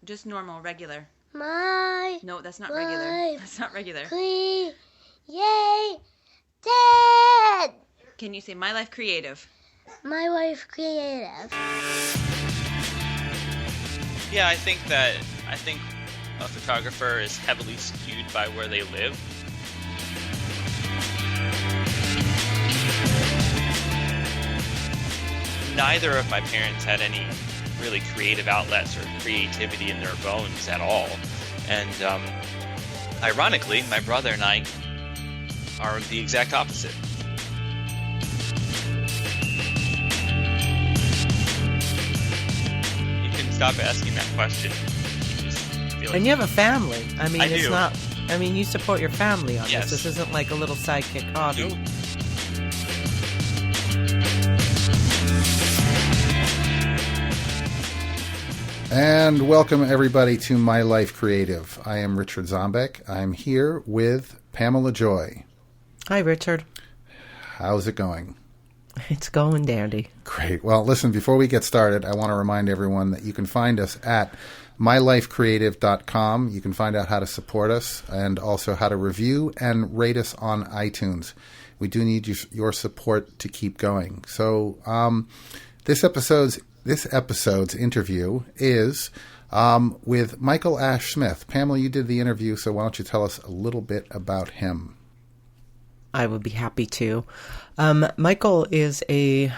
Just normal, regular. My No, that's not regular. That's not regular. Created. Can you say my life creative? My life creative. Yeah, I think a photographer is heavily skewed by where they live. Neither of my parents had any really creative outlets or creativity in their bones at all. And ironically, my brother and I are the exact opposite. You can stop asking that question. And you have a family. I mean, it's not. I mean, you support your family on Yes. this. This isn't like a little sidekick hobby. Nope. And welcome everybody to My Life Creative. I am Richard Zombeck. I'm here with Pamela Joy. Hi, Richard. How's it going? It's going dandy. Great. Well, listen, before we get started, I want to remind everyone that you can find us at mylifecreative.com. You can find out how to support us and also how to review and rate us on iTunes. We do need your support to keep going. So this episode's interview is with Michael Ash Smith. Pamela, you did the interview, so why don't you tell us a little bit about him? I would be happy to. Michael he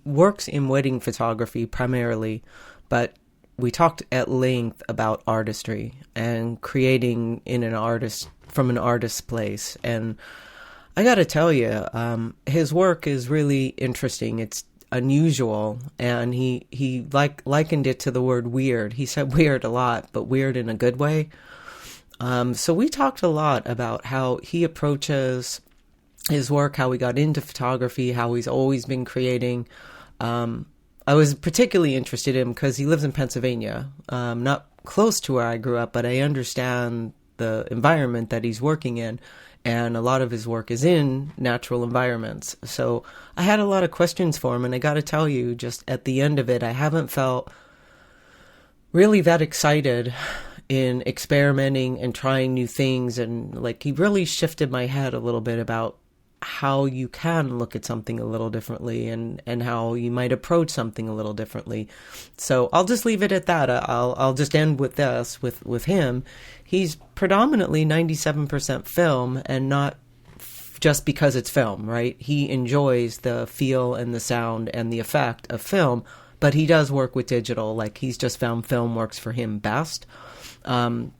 works in wedding photography primarily, but we talked at length about artistry and creating from an artist's place. And I got to tell you, his work is really interesting. It's unusual, and he likened it to the word weird. He said weird a lot, but weird in a good way. So we talked a lot about how he approaches his work, how he got into photography, how he's always been creating. I was particularly interested in him because he lives in Pennsylvania, not close to where I grew up, but I understand the environment that he's working in, and a lot of his work is in natural environments. So I had a lot of questions for him, and I got to tell you, just at the end of it, I haven't felt really that excited in experimenting and trying new things. And like, he really shifted my head a little bit about how you can look at something a little differently and how you might approach something a little differently. So I'll just leave it at that. I'll just end with this, with him. He's predominantly 97% film, and not just because it's film, right? He enjoys the feel and the sound and the effect of film, but he does work with digital. Like, he's just found film works for him best. And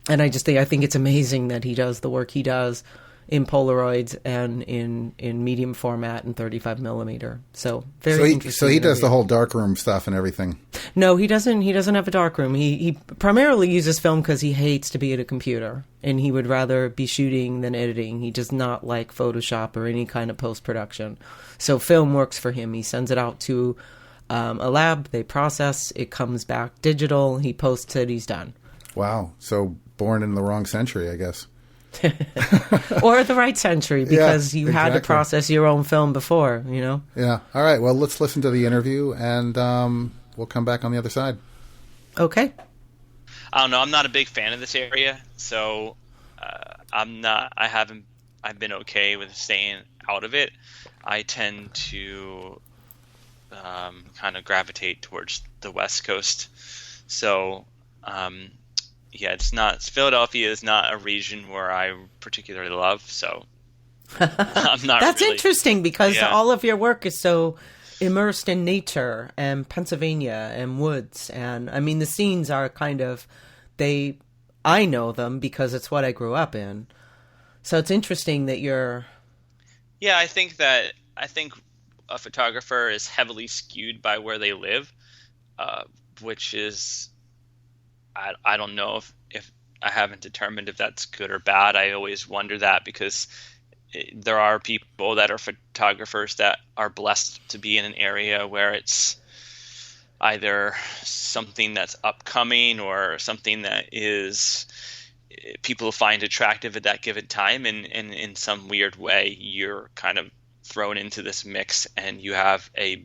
I think it's amazing that he does the work he does in Polaroids and in medium format and 35 millimeter. So very interesting. So he does the whole darkroom stuff and everything. No, he doesn't. He doesn't have a darkroom. He primarily uses film because he hates to be at a computer, and he would rather be shooting than editing. He does not like Photoshop or any kind of post-production. So film works for him. He sends it out to a lab. They process. It comes back digital. He posts it. He's done. Wow. So born in the wrong century, I guess. Or the right century, because you had to process your own film before, you know? Yeah. All right. Well, let's listen to the interview, and we'll come back on the other side. Okay. I don't know. I'm not a big fan of this area, so I've been okay with staying out of it. I tend to kind of gravitate towards the West Coast. So, Philadelphia is not a region where I particularly love, so I'm not. That's really, interesting, because all of your work is so immersed in nature and Pennsylvania and woods, and I mean the scenes are kind of I know them because it's what I grew up in. So it's interesting that you're. Yeah, I think a photographer is heavily skewed by where they live, which is. I don't know if I haven't determined if that's good or bad. I always wonder that, because there are people that are photographers that are blessed to be in an area where it's either something that's upcoming or something that is people find attractive at that given time, and in some weird way you're kind of thrown into this mix and you have a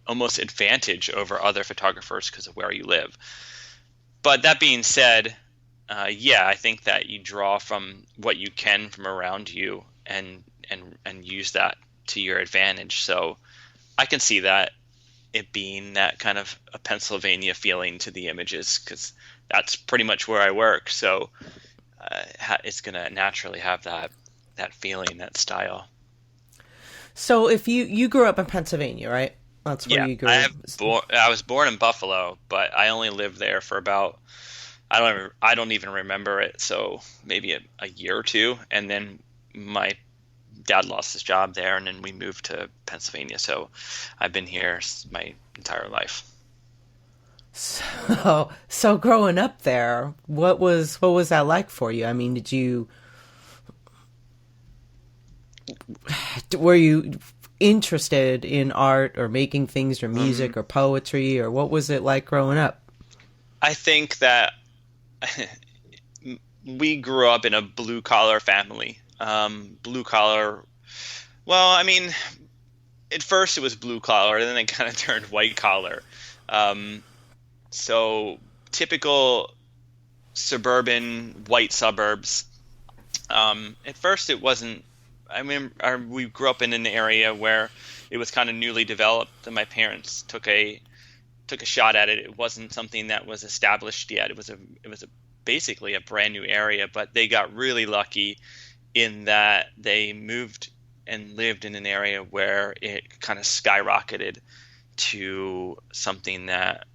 almost advantage over other photographers because of where you live. But that being said, yeah, I think that you draw from what you can from around you and use that to your advantage. So I can see that it being that kind of a Pennsylvania feeling to the images, because that's pretty much where I work. So it's going to naturally have that feeling, that style. So if you grew up in Pennsylvania, right? That's where you grew up. I was born in Buffalo, but I only lived there for about, I don't even remember it. So maybe a year or two. And then my dad lost his job there, and then we moved to Pennsylvania. So I've been here my entire life. So growing up there, what was that like for you? I mean, were you interested in art or making things or music or poetry, or what was it like growing up? I think that we grew up in a blue collar family. Blue collar. Well, I mean, at first it was blue collar, and then it kind of turned white collar. So typical suburban white suburbs. At first it wasn't. I mean, we grew up in an area where it was kind of newly developed, and my parents took a shot at it. It wasn't something that was established yet. It was basically a brand new area, but they got really lucky in that they moved and lived in an area where it kind of skyrocketed to something that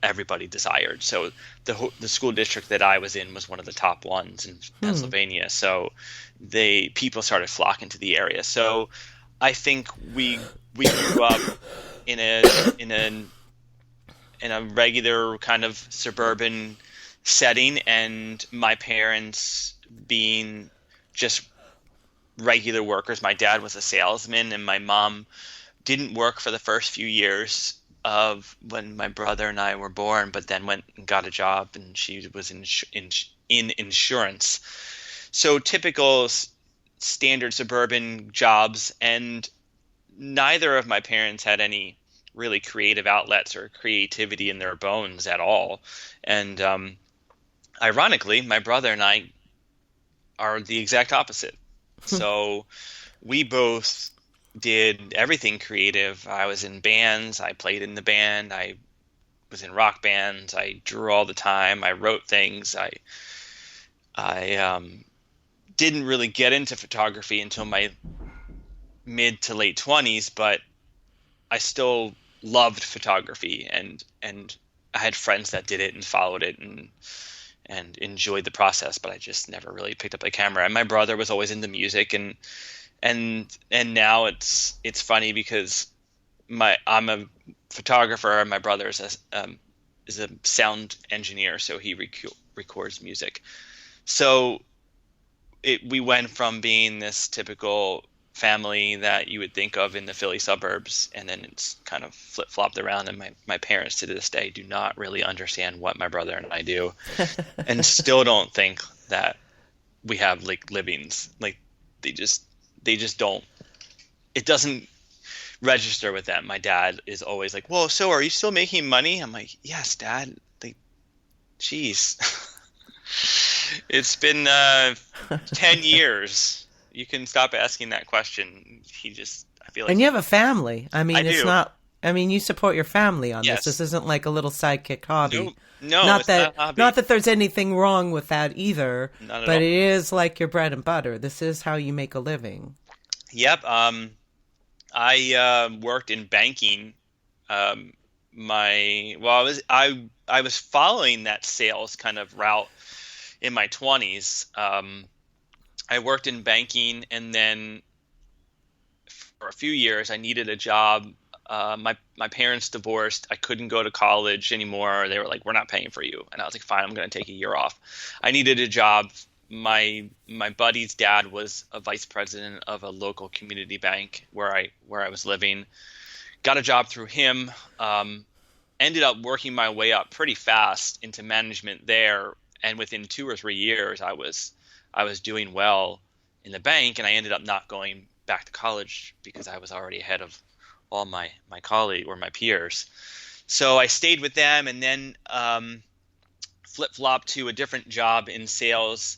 everybody desired. So the school district that I was in was one of the top ones in Pennsylvania. So people started flocking to the area. So I think we grew up in a regular kind of suburban setting, and my parents being just regular workers. My dad was a salesman, and my mom didn't work for the first few years of when my brother and I were born, but then went and got a job, and she was in insurance. So typical standard suburban jobs, and neither of my parents had any really creative outlets or creativity in their bones at all. And ironically, my brother and I are the exact opposite. So we both did everything creative. I was in bands. I played in the band. I was in rock bands. I drew all the time. I wrote things. I didn't really get into photography until my mid to late 20s, but I still loved photography, and I had friends that did it and followed it and enjoyed the process, but I just never really picked up a camera. And my brother was always into music, and now it's funny because I'm a photographer, and my brother is a sound engineer, so he records music. So we went from being this typical family that you would think of in the Philly suburbs, and then it's kind of flip-flopped around, and my parents to this day do not really understand what my brother and I do and still don't think that we have like livings. Like they just don't, it doesn't register with them. My dad is always like, well, so are you still making money? I'm like, yes, Dad. Like, geez. It's been 10 years. You can stop asking that question. I feel like. And you have a family. I mean, it's not. I mean, you support your family on Yes. this. This isn't like a little sidekick hobby. No, not it's that. not a hobby. Not that there's anything wrong with that either. Not at but all. it is like your bread and butter. This is how you make a living. Yep. I worked in banking. I was following that sales kind of route in my 20s. I worked in banking, and then for a few years I needed a job. My parents divorced. I couldn't go to college anymore. They were like, "We're not paying for you," and I was like, "Fine, I'm going to take a year off." I needed a job. My buddy's dad was a vice president of a local community bank where I was living. Got a job through him. Ended up working my way up pretty fast into management there, and within 2 or 3 years, I was doing well in the bank, and I ended up not going back to college because I was already ahead of all my colleagues or my peers. So I stayed with them, and then flip-flopped to a different job in sales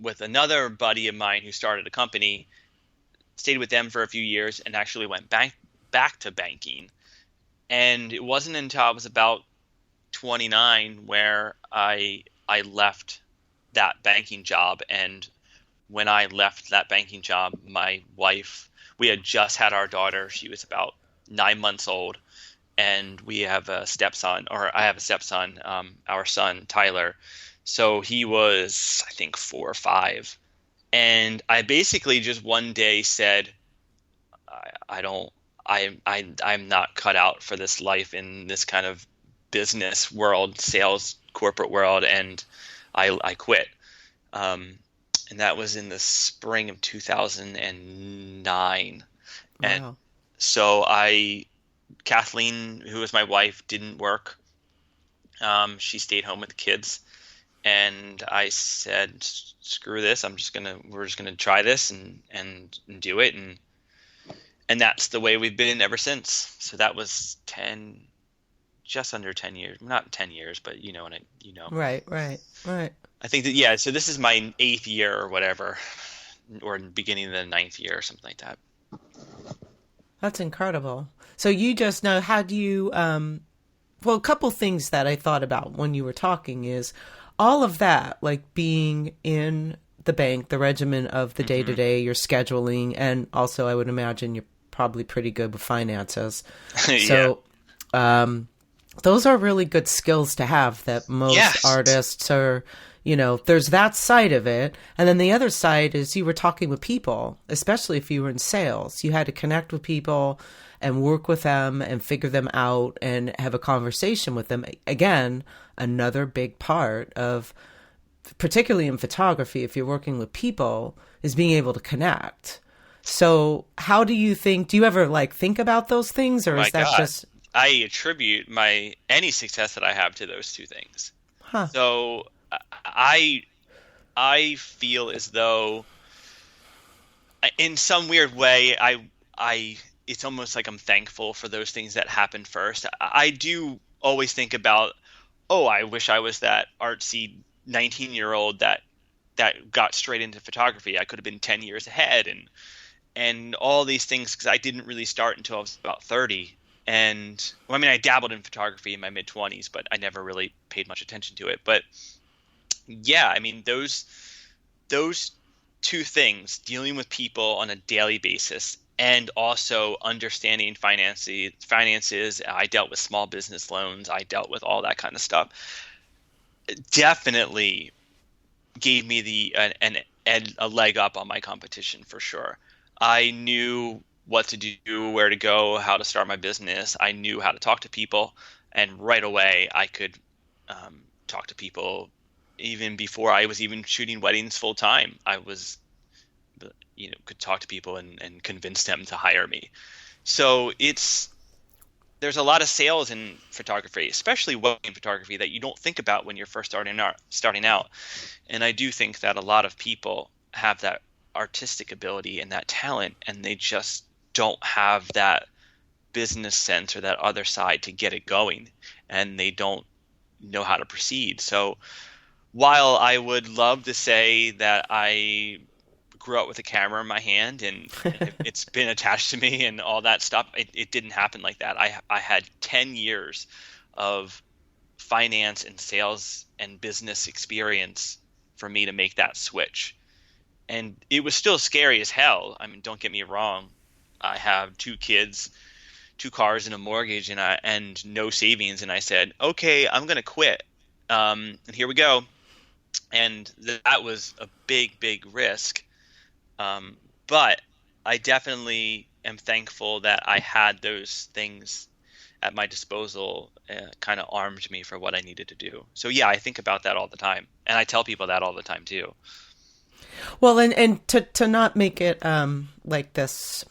with another buddy of mine who started a company, stayed with them for a few years, and actually went back to banking. And it wasn't until I was about 29 where I left that banking job. And when I left that banking job, my wife, we had just had our daughter. She was about 9 months old, and we have a stepson, or I have a stepson, our son Tyler. So he was, I think, 4 or 5, and I basically just one day said, I'm not cut out for this life in this kind of business world, sales, corporate world, and I quit. And that was in the spring of 2009. Wow. And so Kathleen, who was my wife, didn't work. She stayed home with the kids, and I said, "Screw this! We're just gonna try this and do it." And that's the way we've been ever since. So that was just under 10 years. Not 10 years, but you know. Right. I think that, yeah, so this is my 8th year or whatever, or beginning of the 9th year or something like that. That's incredible. So you just know, how do you, well, a couple things that I thought about when you were talking is all of that, like being in the bank, the regimen of the day-to-day, your scheduling, and also I would imagine you're probably pretty good with finances. So those are really good skills to have that most artists are, there's that side of it. And then the other side is you were talking with people, especially if you were in sales. You had to connect with people and work with them and figure them out and have a conversation with them. Again, another big part of, particularly in photography, if you're working with people, is being able to connect. So how do you ever think about those things, or is that just... I attribute any success that I have to those two things. Huh. So I feel as though, in some weird way, it's almost like I'm thankful for those things that happened first. I do always think about, I wish I was that artsy 19-year-old that got straight into photography. I could have been 10 years ahead and all these things, because I didn't really start until I was about 30. And I dabbled in photography in my mid-20s, but I never really paid much attention to it. But yeah, those two things, dealing with people on a daily basis and also understanding finances. I dealt with small business loans. I dealt with all that kind of stuff. Definitely gave me a leg up on my competition for sure. I knew what to do, where to go, how to start my business. I knew how to talk to people, and right away I could talk to people even before I was even shooting weddings full time. I could talk to people and convince them to hire me. So there's a lot of sales in photography, especially wedding photography, that you don't think about when you're first starting out. And I do think that a lot of people have that artistic ability and that talent, and they just don't have that business sense or that other side to get it going, and they don't know how to proceed. So while I would love to say that I grew up with a camera in my hand and it's been attached to me and all that stuff, it didn't happen like that. I had 10 years of finance and sales and business experience for me to make that switch. And it was still scary as hell. Don't get me wrong. I have 2 kids, 2 cars, and a mortgage, and no savings. And I said, okay, I'm going to quit. And here we go. And that was a big, big risk. But I definitely am thankful that I had those things at my disposal, kind of armed me for what I needed to do. So yeah, I think about that all the time. And I tell people that all the time too. Well, and to not make it like this,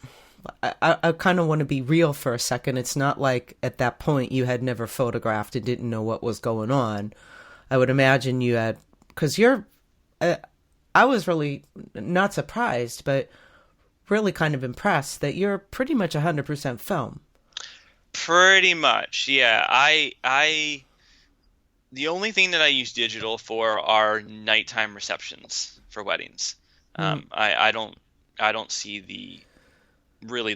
I kind of want to be real for a second. It's not like at that point you had never photographed and didn't know what was going on. I would imagine you had, because I was really not surprised, but really kind of impressed that you're pretty much 100% film. Pretty much, yeah. The only thing that I use digital for are nighttime receptions for weddings. I don't see the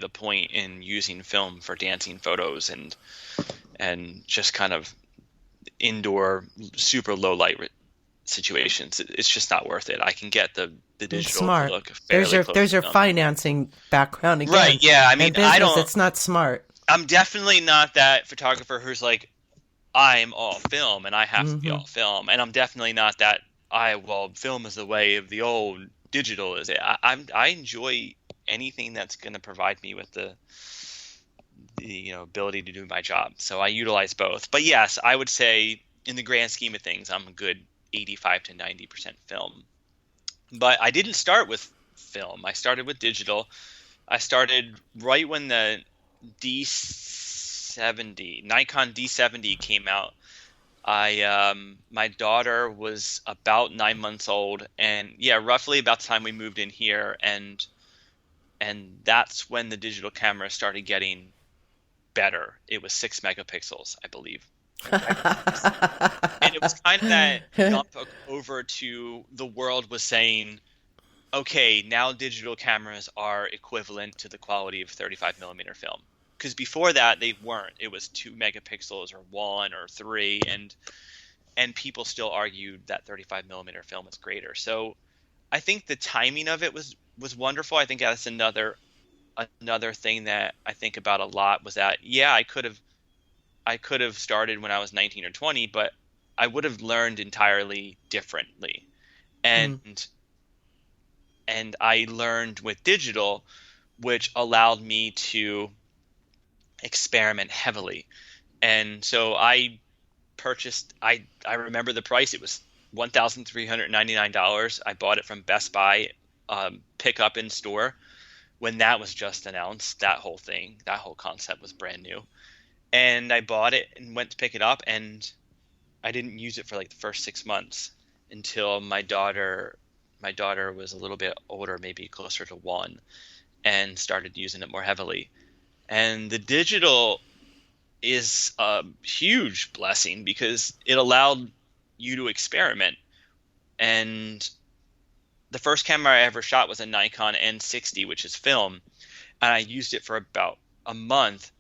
point in using film for dancing photos and just kind of indoor super low light situations. It's just not worth it. I can get the digital Smart. to look fairly close There's to your film. financing background again. Right, yeah. I mean, in business, I don't. it's not smart. I'm definitely not that photographer who's like, I'm all film and I have to be all film. And I'm definitely not that film is the way of the old, digital is it. I enjoy anything that's going to provide me with the ability to do my job. So I utilize both. But yes, I would say in the grand scheme of things, I'm a good 85 to 90% film. But I didn't start with film. I started with digital. I started right when the Nikon D70 came out. My daughter was about 9 months old, and roughly about the time we moved in here, and that's when the digital camera started getting better. It was 6 megapixels, I believe. And it was kind of that jump over to the world was saying, okay, now digital cameras are equivalent to the quality of 35 millimeter film. Because before that, they weren't. It was 2 megapixels or 1 or 3, and people still argued that 35 millimeter film is greater. So I think the timing of it was wonderful. I think that's another thing that I think about a lot was that, I could have started when I was 19 or 20, but I would have learned entirely differently. And I learned with digital, which allowed me to experiment heavily. And so I purchased, I remember the price, it was $1,399. I bought it from Best Buy, pick up in store when that was just announced. That whole concept was brand new. And I bought it and went to pick it up, and I didn't use it for like the first 6 months until my daughter was a little bit older, maybe closer to 1, and started using it more heavily. And the digital is a huge blessing because it allowed you to experiment. And the first camera I ever shot was a Nikon N60, which is film. And I used it for about a month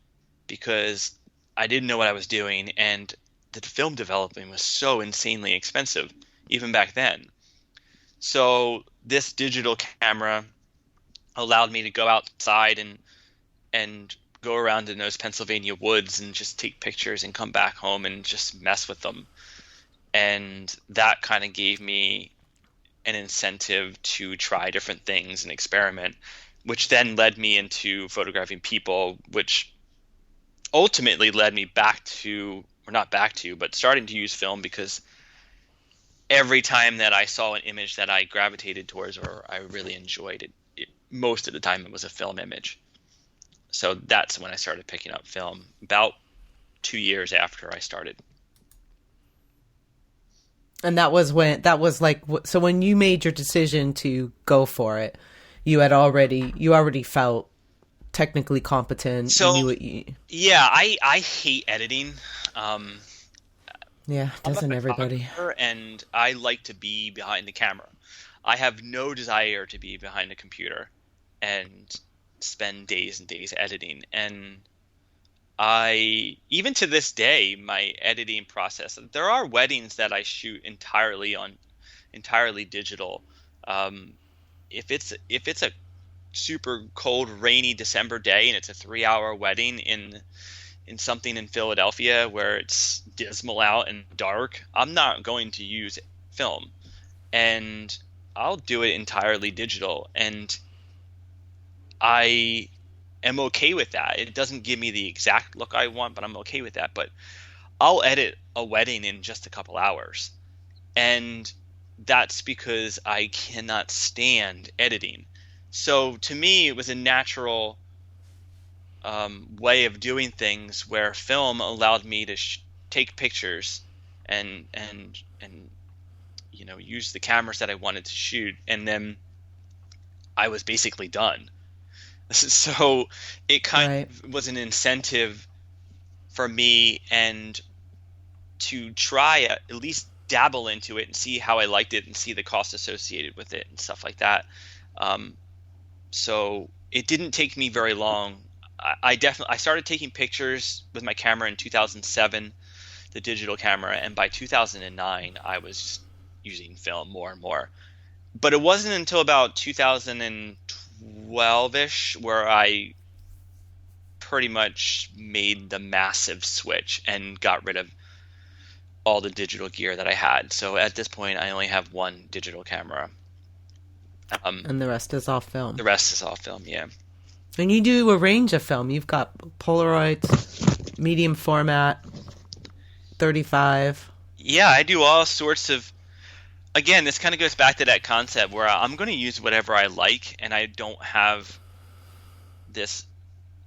because I didn't know what I was doing. And the film development was so insanely expensive, even back then. So this digital camera allowed me to go outside and go around in those Pennsylvania woods and just take pictures and come back home and just mess with them. And that kind of gave me an incentive to try different things and experiment, which then led me into photographing people, which ultimately led me but starting to use film, because every time that I saw an image that I gravitated towards or I really enjoyed it, most of the time it was a film image. So that's when I started picking up film, about 2 years after I started. And so when you made your decision to go for it, you already felt technically competent. So I hate editing. Doesn't everybody? And I like to be behind the camera. I have no desire to be behind a computer and spend days and days editing. And even to this day, my editing process, there are weddings that I shoot entirely digital. If it's a super cold, rainy December day and it's a 3-hour wedding in something in Philadelphia where it's dismal out and dark, I'm not going to use film, and I'll do it entirely digital. And I am okay with that. It doesn't give me the exact look I want, but I'm okay with that. But I'll edit a wedding in just a couple hours. And that's because I cannot stand editing. So to me, it was a natural way of doing things where film allowed me to take pictures and use the cameras that I wanted to shoot, and then I was basically done. So it kind of was an incentive for me and to try at least dabble into it and see how I liked it and see the cost associated with it and stuff like that. So it didn't take me very long. I started taking pictures with my camera in 2007, the digital camera, and by 2009 I was using film more and more. But it wasn't until about 2012ish where I pretty much made the massive switch and got rid of all the digital gear that I had. So at this point I only have one digital camera. And the rest is all film. The rest is all film, yeah. And you do a range of film. You've got Polaroids, medium format, 35. Yeah, I do all sorts of. Again, this kind of goes back to that concept where I'm going to use whatever I like, and I don't have this.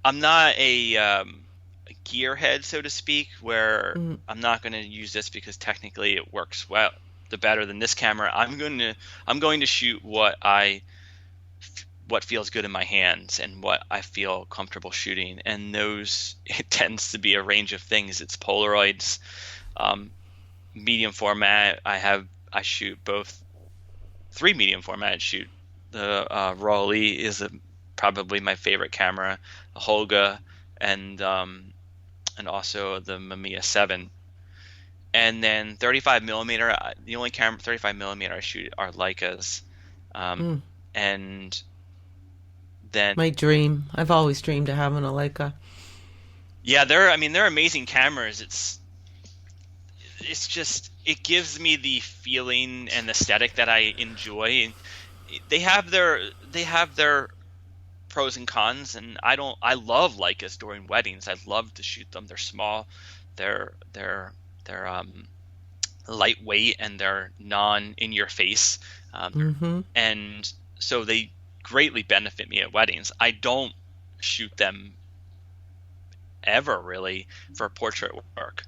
I'm not a gearhead, so to speak, where I'm not going to use this because technically it works well, the better than this camera. I'm going to shoot what feels good in my hands and what I feel comfortable shooting, and it tends to be a range of things. It's Polaroids, medium format. I shoot both 3 medium format. I shoot the Rollei is probably my favorite camera, the Holga, and also the Mamiya 7. And then 35 millimeter. The only camera 35 millimeter I shoot are Leicas, and then my dream. I've always dreamed of having a Leica. Yeah, they're amazing cameras. It's just, it gives me the feeling and aesthetic that I enjoy. And they have their pros and cons, and I love Leicas during weddings. I love to shoot them. They're small, they're lightweight, and they're non in your face, and so they greatly benefit me at weddings. I don't shoot them ever really for portrait work.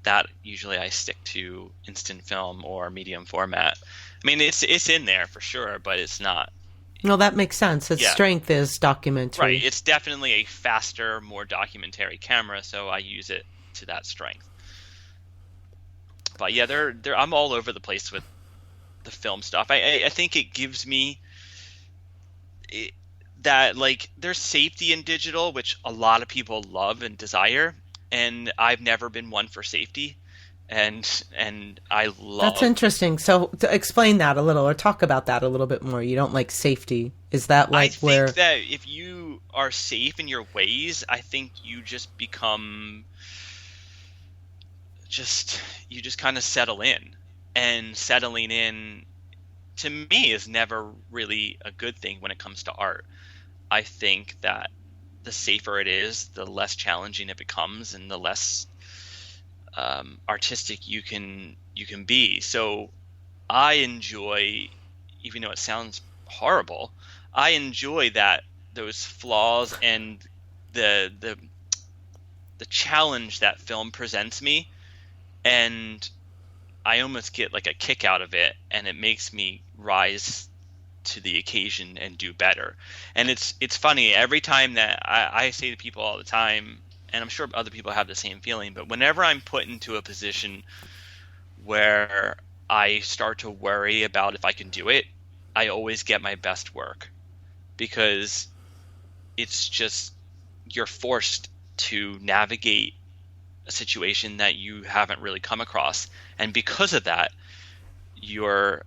That usually I stick to instant film or medium format. I mean, it's in there for sure, but it's not. No, that makes sense. Its strength is documentary. Right. It's definitely a faster, more documentary camera, so I use it to that strength. But yeah, I'm all over the place with the film stuff. I think it gives me that, like, there's safety in digital, which a lot of people love and desire, and I've never been one for safety, and I love. That's interesting. So to explain that a little, or talk about that a little bit more. You don't like safety. Is that like where? I think that if you are safe in your ways, I think you just become you just kind of settle in, and settling in to me is never really a good thing when it comes to art. I think that the safer it is, the less challenging it becomes, and the less artistic you can be. So I enjoy, even though it sounds horrible, I enjoy those flaws and the challenge that film presents me, and I almost get like a kick out of it, and it makes me rise to the occasion and do better. And it's funny, every time that I say to people all the time, and I'm sure other people have the same feeling, but whenever I'm put into a position where I start to worry about if I can do it, I always get my best work, because it's just, you're forced to navigate a situation that you haven't really come across, and because of that, your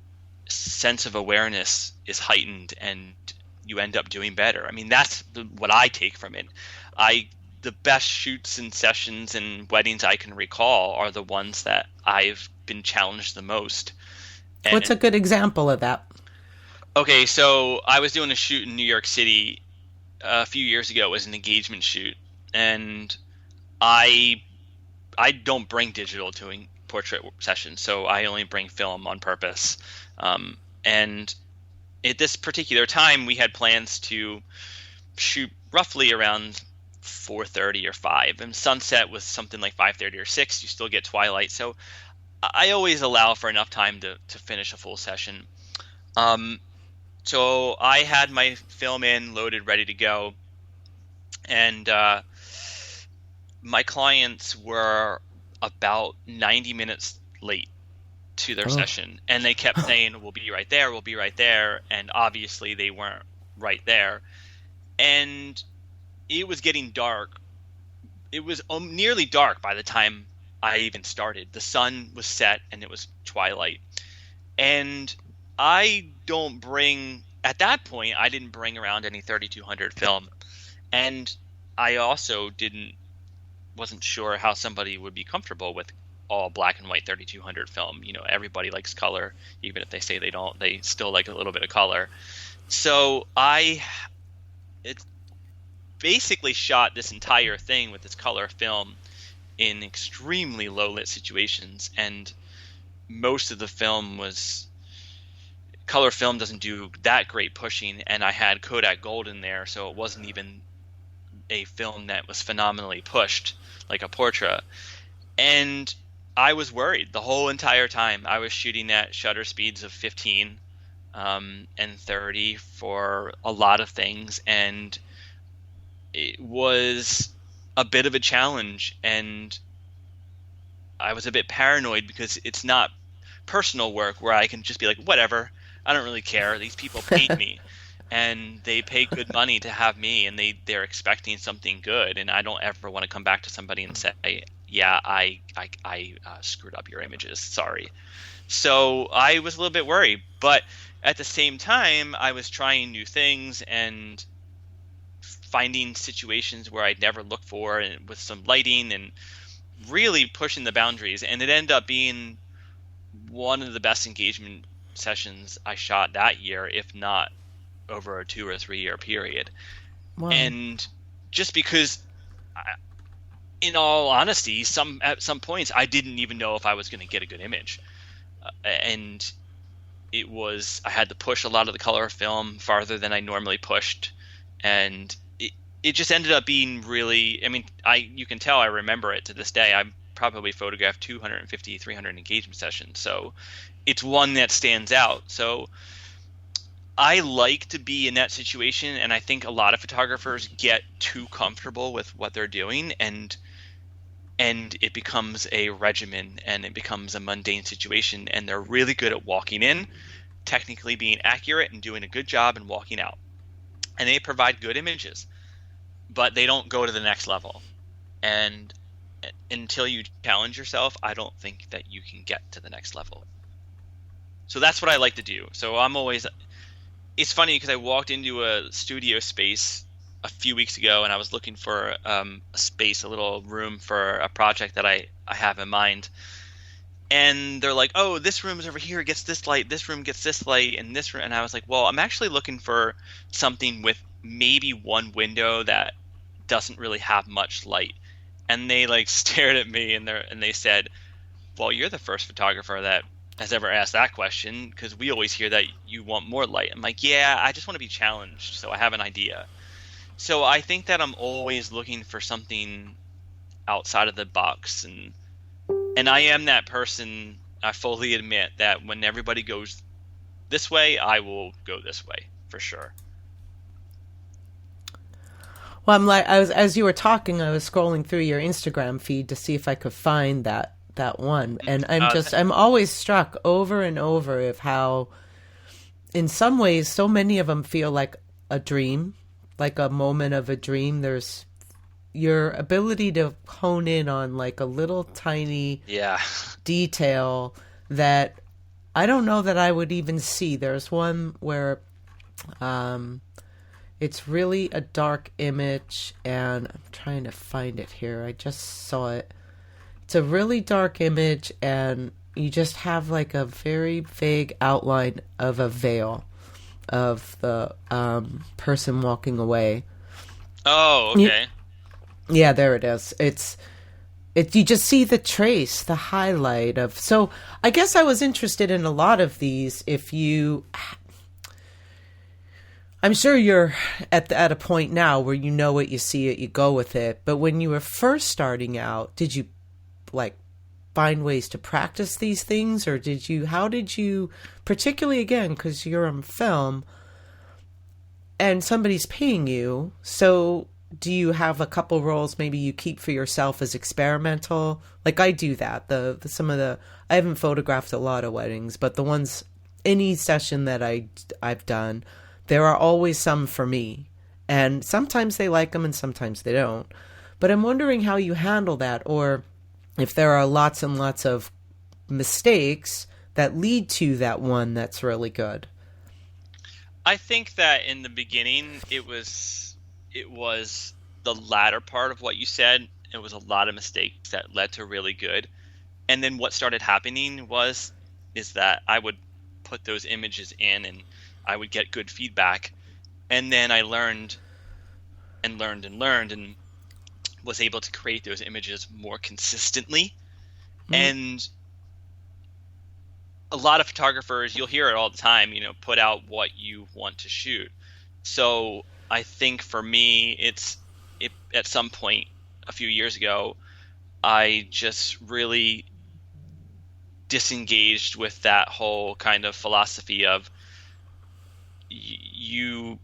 sense of awareness is heightened and you end up doing better. I mean, that's what I take from it. The best shoots and sessions and weddings I can recall are the ones that I've been challenged the most. And what's a good example of that? Okay, so I was doing a shoot in New York City a few years ago. It was an engagement shoot, and I don't bring digital to portrait sessions, so I only bring film on purpose. And at this particular time, we had plans to shoot roughly around 4:30 or 5, and sunset was something like 5:30 or 6. You still get twilight, so I always allow for enough time to finish a full session. So I had my film in, loaded, ready to go, and my clients were about 90 minutes late to their session, and they kept saying, we'll be right there, we'll be right there, and obviously they weren't right there. And it was getting dark. It was nearly dark by the time I even started. The sun was set and it was twilight. And at that point, I didn't bring around any 3200 film. And I also wasn't sure how somebody would be comfortable with all black and white 3200 film. Everybody likes color, even if they say they don't, they still like a little bit of color. So it basically shot this entire thing with this color film in extremely low lit situations, and most of the film was color film. Doesn't do that great pushing, and I had Kodak Gold in there, so it wasn't even a film that was phenomenally pushed like a portrait. And I was worried the whole entire time. I was shooting at shutter speeds of 15 and 30 for a lot of things, and it was a bit of a challenge, and I was a bit paranoid because it's not personal work where I can just be like, whatever, I don't really care. These people paid me and they pay good money to have me, and they're expecting something good, and I don't ever want to come back to somebody and say, yeah, I screwed up your images, sorry. So I was a little bit worried, but at the same time I was trying new things and finding situations where I'd never looked for, and with some lighting and really pushing the boundaries. And it ended up being one of the best engagement sessions I shot that year, if not over a 2 or 3 year period. Wow. And just because, in all honesty, at some points I didn't even know if I was going to get a good image. And I had to push a lot of the color film farther than I normally pushed. And it just ended up being really, you can tell I remember it to this day. I probably photographed 250, 300 engagement sessions. So it's one that stands out. So I like to be in that situation, and I think a lot of photographers get too comfortable with what they're doing, and it becomes a regimen, and it becomes a mundane situation, and they're really good at walking in, technically being accurate and doing a good job, and walking out. And they provide good images, but they don't go to the next level. And until you challenge yourself, I don't think that you can get to the next level. So that's what I like to do. So it's funny because I walked into a studio space a few weeks ago, and I was looking for a space, a little room for a project that I have in mind. And they're like, oh, this room is over here, it gets this light, this room gets this light, and this room. And I was like, well, I'm actually looking for something with maybe one window that doesn't really have much light. And they stared at me, and they said, well, you're the first photographer that has ever asked that question, because we always hear that you want more light. I'm like, yeah, I just want to be challenged, so I have an idea. So I think that I'm always looking for something outside of the box, and I am that person. I fully admit that when everybody goes this way, I will go this way for sure. Well, as you were talking, I was scrolling through your Instagram feed to see if I could find that one, and I'm always struck over and over of how, in some ways, so many of them feel like a dream, like a moment of a dream. There's your ability to hone in on a little tiny detail that I don't know that I would even see. There's one where it's really a dark image, and I'm trying to find it here. I just saw it. It's a really dark image, and you just have a very vague outline of a veil of the person walking away. Oh, okay. Yeah, there it is. You just see the trace, the highlight of. So I guess I was interested in a lot of these. I'm sure you're at a point now where you know what you see it, you go with it. But when you were first starting out, did you find ways to practice these things, or how did you, particularly again, because you're on film and somebody's paying you, so do you have a couple roles maybe you keep for yourself as experimental? Like I do that. I haven't photographed a lot of weddings, but the ones, any session that I've done, there are always some for me. And sometimes they like them and sometimes they don't. But I'm wondering how you handle that, or if there are lots and lots of mistakes that lead to that one that's really good. I think that in the beginning it was the latter part of what you said. It was a lot of mistakes that led to really good. And then what started happening is that I would put those images in and I would get good feedback. And then I learned and was able to create those images more consistently. Mm-hmm. And a lot of photographers, you'll hear it all the time, put out what you want to shoot. So I think for me, at some point a few years ago, I just really disengaged with that whole kind of philosophy of you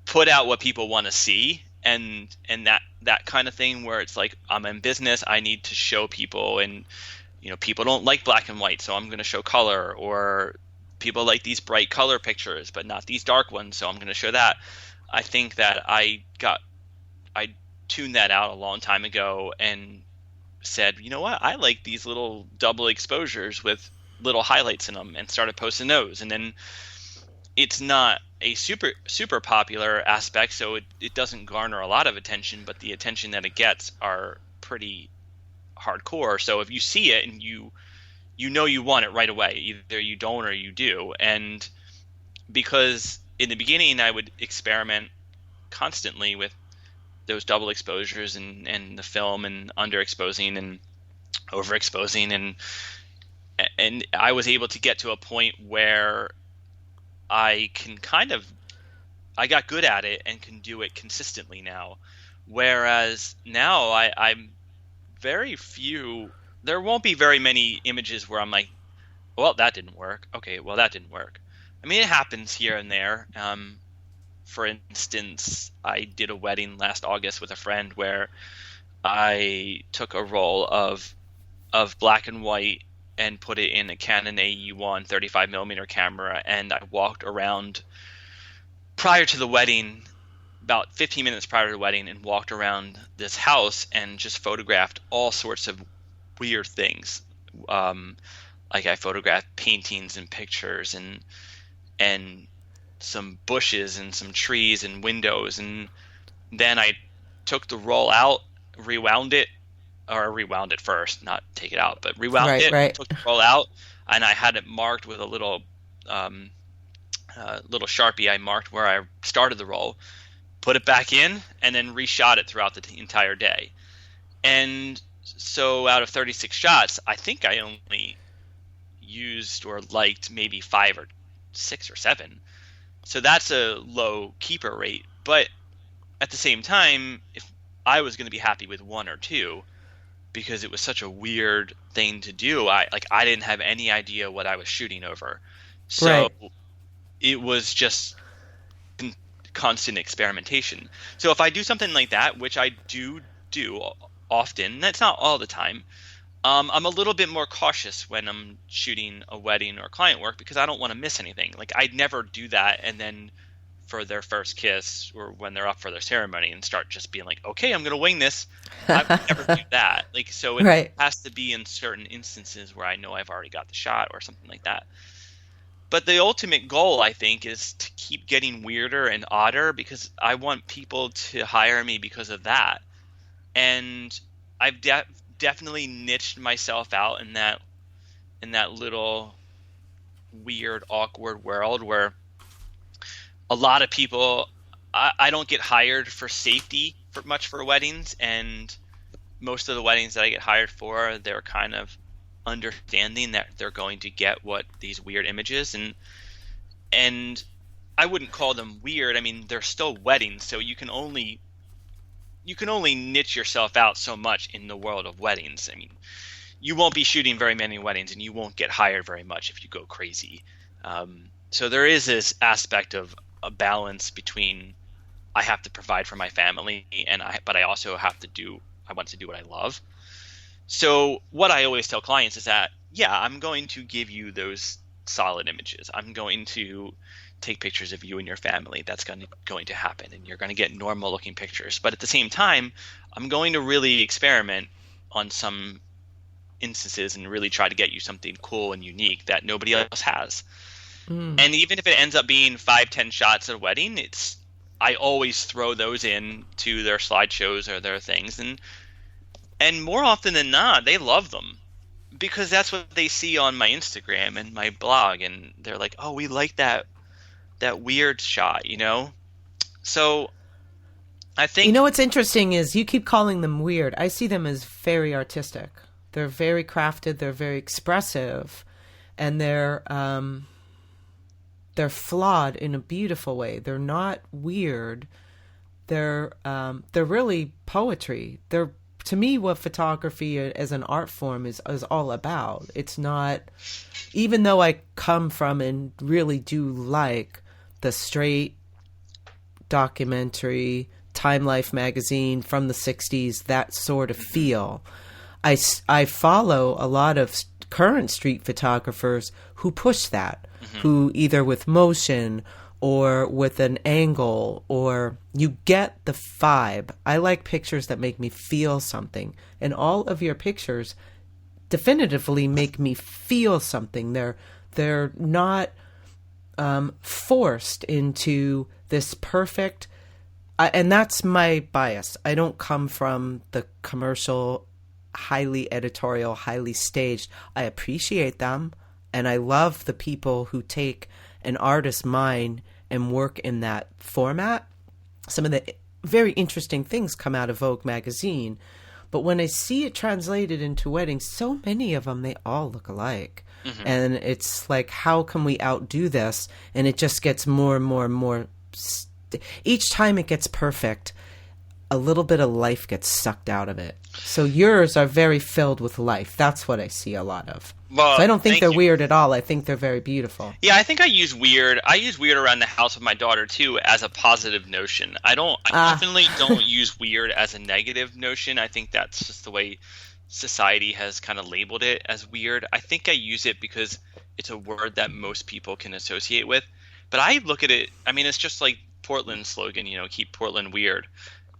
put out what people want to see, and that kind of thing where it's like, I'm in business, I need to show people, and people don't like black and white, so I'm going to show color, or people like these bright color pictures but not these dark ones, so I'm going to show that. I think that I tuned that out a long time ago and said, you know what, I like these little double exposures with little highlights in them, and started posting those. And then it's not a super popular aspect, so it doesn't garner a lot of attention, but the attention that it gets are pretty hardcore. So if you see it and you want it right away, either you don't or you do. And because in the beginning I would experiment constantly with those double exposures and the film, and underexposing and overexposing, and I was able to get to a point where I got good at it and can do it consistently now. Whereas now I'm very few, there won't be very many images where I'm like, well, that didn't work. Okay, well, that didn't work. I mean, it happens here and there. For instance, I did a wedding last August with a friend where I took a roll of black and white and put it in a Canon AE1 35mm camera, and I walked around prior to the wedding, about 15 minutes prior to the wedding, and walked around this house and just photographed all sorts of weird things. Like I photographed paintings and pictures and some bushes and some trees and windows, and then I took the roll out, rewound it first, not take it out, but rewound it, right. Took the roll out, and I had it marked with a little Sharpie. I marked where I started the roll, put it back in, and then reshot it throughout the entire day. And so out of 36 shots, I think I only used or liked maybe 5 or 6 or 7. So that's a low keeper rate. But at the same time, if I was going to be happy with 1 or 2, because it was such a weird thing to do, I didn't have any idea what I was shooting over. So right. It was just constant experimentation. So if I do something like that, which I do often, that's not all the time, I'm a little bit more cautious when I'm shooting a wedding or client work, because I don't want to miss anything. Like, I'd never do that and then for their first kiss or when they're up for their ceremony and start just being like, okay, I'm going to wing this. I would never do that. Like, so it right. has to be in certain instances where I know I've already got the shot or something like that. But the ultimate goal, I think, is to keep getting weirder and odder, because I want people to hire me because of that. And I've definitely niched myself out in that little weird, awkward world where a lot of people, I don't get hired for safety for weddings, and most of the weddings that I get hired for, they're kind of understanding that they're going to get these weird images, and I wouldn't call them weird. I mean, they're still weddings, so you can only niche yourself out so much in the world of weddings. I mean, you won't be shooting very many weddings, and you won't get hired very much if you go crazy. So there is this aspect of a balance between I have to provide for my family, but I also I want to do what I love. So what I always tell clients is that, yeah, I'm going to give you those solid images. I'm going to take pictures of you and your family. That's going to happen, and you're going to get normal looking pictures. But at the same time, I'm going to really experiment on some instances and really try to get you something cool and unique that nobody else has. And even if it ends up being 5-10 shots at a wedding, I always throw those in to their slideshows or their things, and more often than not, they love them because that's what they see on my Instagram and my blog, and they're like, "Oh, we like that weird shot," you know? So I think, you know what's interesting is you keep calling them weird. I see them as very artistic. They're very crafted, they're very expressive, and they're flawed in a beautiful way. They're not weird. They're really poetry. They're, to me, what photography as an art form is all about. It's not, even though I come from and really do like the straight documentary, Time Life magazine from the 60s, that sort of feel. I follow a lot of current street photographers who push that, who either with motion or with an angle, or you get the vibe. I like pictures that make me feel something, and all of your pictures definitively make me feel something. They're not forced into this perfect, and that's my bias. I don't come from the commercial, highly editorial, highly staged. I appreciate them, and I love the people who take an artist's mind and work in that format. Some of the very interesting things come out of Vogue magazine, but when I see it translated into weddings, so many of them, they all look alike. And it's like, how can we outdo this? And it just gets more and more and more. Each time it gets perfect, a little bit of life gets sucked out of it. So yours are very filled with life. That's what I see a lot of. Well, so I don't think they're weird at all. I think they're very beautiful. Yeah, I think I use weird around the house with my daughter too as a positive notion. I definitely don't use weird as a negative notion. I think that's just the way society has kind of labeled it as weird. I think I use it because it's a word that most people can associate with. But I look at it, I mean, it's just like Portland's slogan, keep Portland weird.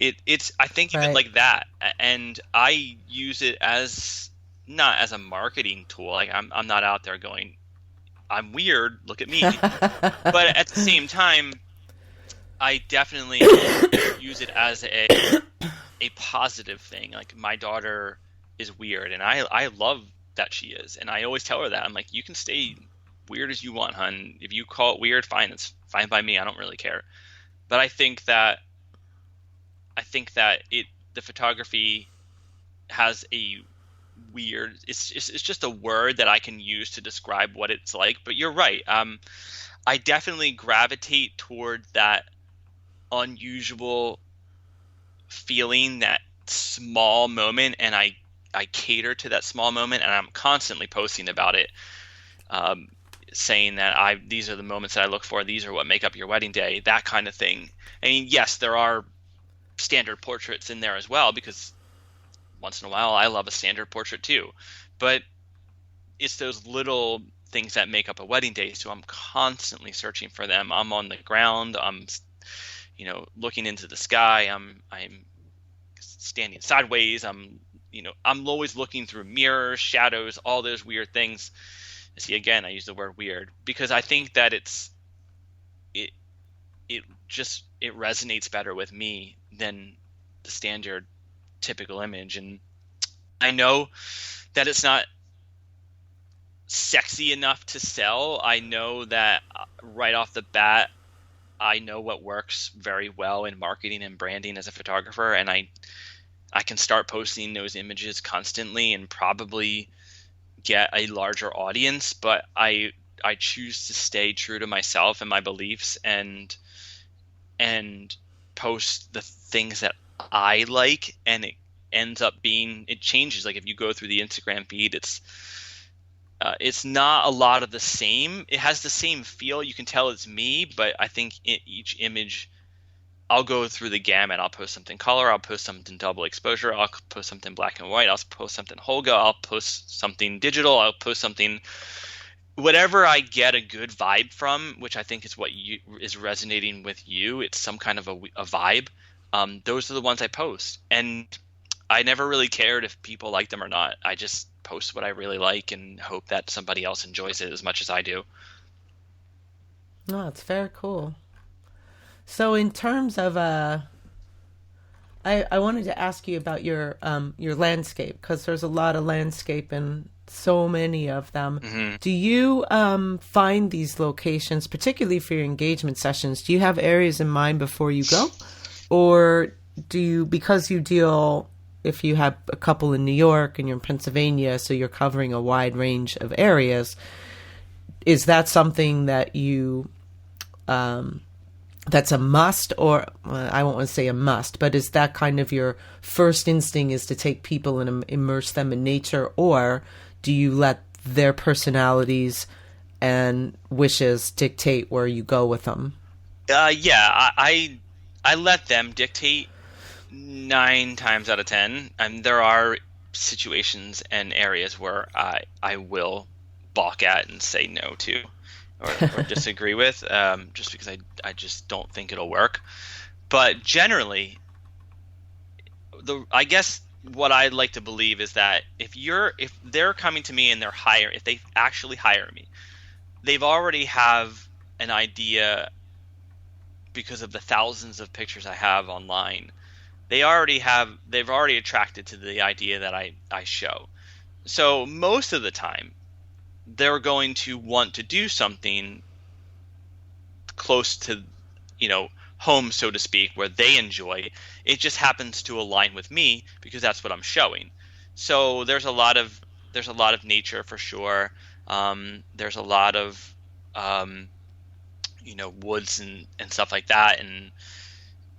It's I think even like that, and I use it as not as a marketing tool. Like I'm not out there going, I'm weird, look at me. But at the same time, I definitely use it as a positive thing. Like, my daughter is weird, and I love that she is, and I always tell her that. I'm like, you can stay weird as you want, hun. If you call it weird, fine. It's fine by me. I don't really care. But I think that the photography has a weird, it's just a word that I can use to describe what it's like. But you're right. I definitely gravitate toward that unusual feeling, that small moment, and I cater to that small moment, and I'm constantly posting about it, saying that these are the moments that I look for. These are what make up your wedding day, that kind of thing. I mean, yes, there are standard portraits in there as well, because once in a while I love a standard portrait too. But it's those little things that make up a wedding day, so I'm constantly searching for them. I'm on the ground, I'm looking into the sky, I'm standing sideways, I'm always looking through mirrors, shadows, all those weird things. See, again, I use the word weird because I think that it resonates better with me than the standard typical image. And I know that it's not sexy enough to sell. I know that right off the bat, I know what works very well in marketing and branding as a photographer, and I can start posting those images constantly and probably get a larger audience. But I choose to stay true to myself and my beliefs and post the things that I like, and it ends up being, it changes. Like, if you go through the Instagram feed, it's not a lot of the same. It has the same feel. You can tell it's me, but I think each image I'll go through the gamut. I'll post something color, I'll post something double exposure, I'll post something black and white, I'll post something Holga, I'll post something digital, I'll post something, whatever I get a good vibe from, which I think is what is resonating with you. It's some kind of a vibe. Those are the ones I post, and I never really cared if people like them or not. I just post what I really like and hope that somebody else enjoys it as much as I do. No, it's very cool. So in terms of I wanted to ask you about your landscape, because there's a lot of landscape and so many of them. Mm-hmm. Do you find these locations, particularly for your engagement sessions, do you have areas in mind before you go? Or do you, because you deal, if you have a couple in New York and you're in Pennsylvania, so you're covering a wide range of areas, is that something that you that's a must, or I won't want to say a must, but is that kind of your first instinct, is to take people and immerse them in nature, or do you let their personalities and wishes dictate where you go with them? Yeah, I let them dictate 9 times out of 10. And there are situations and areas where I will balk at and say no to, or disagree with, just because I just don't think it'll work. But generally, I guess what I'd like to believe is that if they're coming to me and if they actually hire me, they've already have an idea, because of the thousands of pictures I have online. They've already attracted to the idea that I show. So most of the time, they're going to want to do something close to, home, so to speak, where they enjoy. It just happens to align with me because that's what I'm showing. So there's a lot of nature for sure. There's a lot of woods and stuff like that,